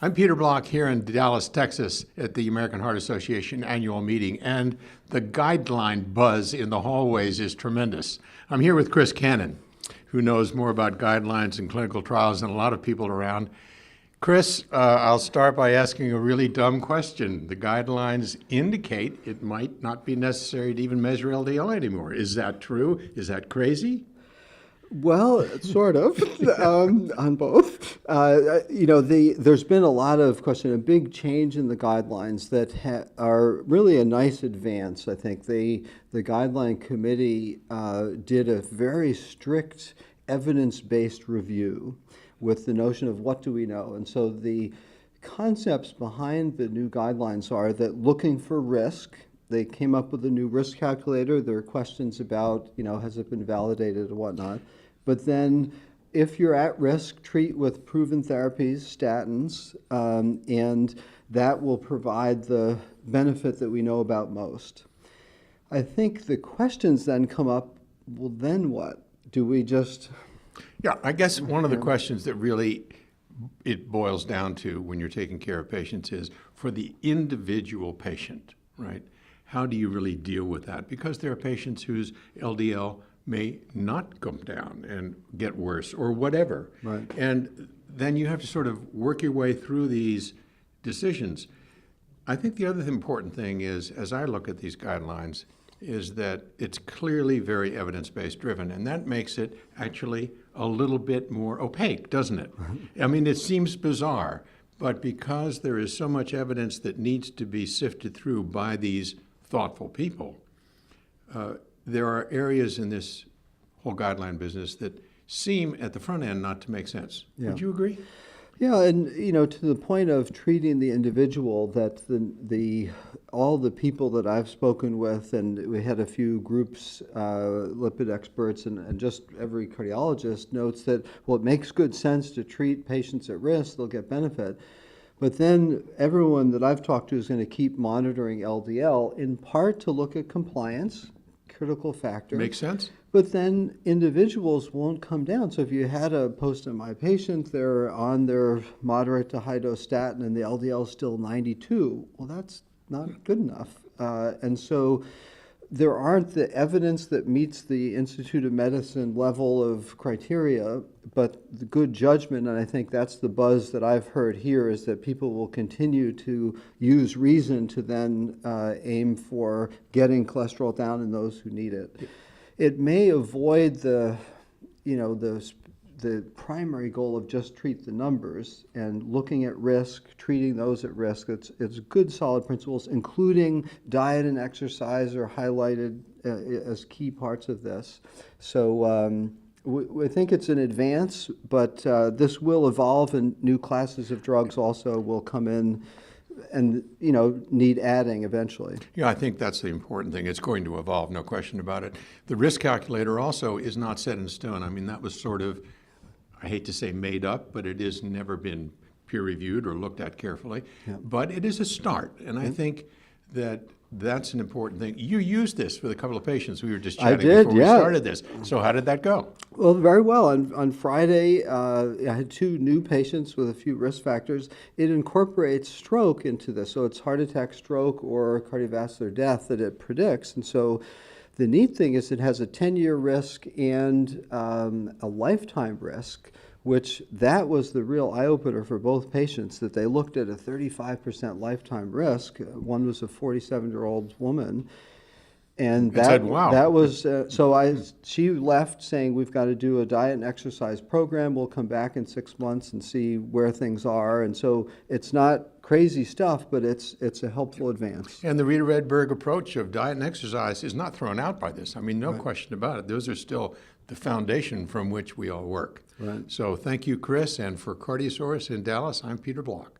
I'm Peter Block here in Dallas, Texas at the American Heart Association annual meeting, and the guideline buzz in the hallways is tremendous. I'm here with Chris Cannon, who knows more about guidelines and clinical trials than a lot of people around. Chris, I'll start by asking a really dumb question. The guidelines indicate it might not be necessary to even measure LDL anymore. Is that true? Is that crazy? Well, sort of, on both. There's been a lot of question, a big change in the guidelines that are really a nice advance. I think the guideline committee did a very strict evidence-based review with the notion of what do we know. And so the concepts behind the new guidelines are that looking for risk, they came up with a new risk calculator. There are questions about, has it been validated and whatnot. But then if you're at risk, treat with proven therapies, statins, and that will provide the benefit that we know about most. I think the questions then come up, well, then what? Do we just... Yeah, I guess one of the questions that really it boils down to when you're taking care of patients is for the individual patient, right? How do you really deal with that? Because there are patients whose LDL may not come down and get worse or whatever. Right. And then you have to sort of work your way through these decisions. I think the other important thing is, as I look at these guidelines, is that it's clearly very evidence-based driven, and that makes it actually a little bit more opaque, doesn't it? I mean, it seems bizarre, but because there is so much evidence that needs to be sifted through by these thoughtful people, there are areas in this whole guideline business that seem at the front end not to make sense. Yeah. Would you agree? Yeah, and to the point of treating the individual, that all the people that I've spoken with, and we had a few groups, lipid experts, and just every cardiologist notes that, well, it makes good sense to treat patients at risk, they'll get benefit. But then everyone that I've talked to is going to keep monitoring LDL, in part to look at compliance, critical factor. Makes sense. But then individuals won't come down. So if you had a post-MI patient, they're on their moderate to high dose statin and the LDL is still 92, well, that's not good enough. And so there aren't the evidence that meets the Institute of Medicine level of criteria, but the good judgment, and I think that's the buzz that I've heard here, is that people will continue to use reason to then aim for getting cholesterol down in those who need it. It may avoid the primary goal of just treat the numbers and looking at risk, treating those at risk. It's good, solid principles, including diet and exercise are highlighted as key parts of this. So we think it's an advance, but this will evolve, and new classes of drugs also will come in and need adding eventually. Yeah, I think that's the important thing. It's going to evolve, no question about it. The risk calculator also is not set in stone. I mean, that was sort of, I hate to say made up, but it has never been peer-reviewed or looked at carefully. Yeah. But it is a start, and I think that that's an important thing. You used this with a couple of patients. We were just chatting before we started this. So how did that go? Well, very well. On Friday, I had 2 new patients with a few risk factors. It incorporates stroke into this, so it's heart attack, stroke, or cardiovascular death that it predicts. And so the neat thing is it has a 10-year risk and a lifetime risk, which that was the real eye-opener for both patients, that they looked at a 35% lifetime risk. One was a 47-year-old woman. And that, said, wow. That was, she left saying, we've got to do a diet and exercise program. We'll come back in 6 months and see where things are. And so it's not crazy stuff, but it's a helpful advance. And the Rita Redberg approach of diet and exercise is not thrown out by this. I mean, no question about it. Those are still the foundation from which we all work. Right. So thank you, Chris. And for Cardiosaurus in Dallas, I'm Peter Block.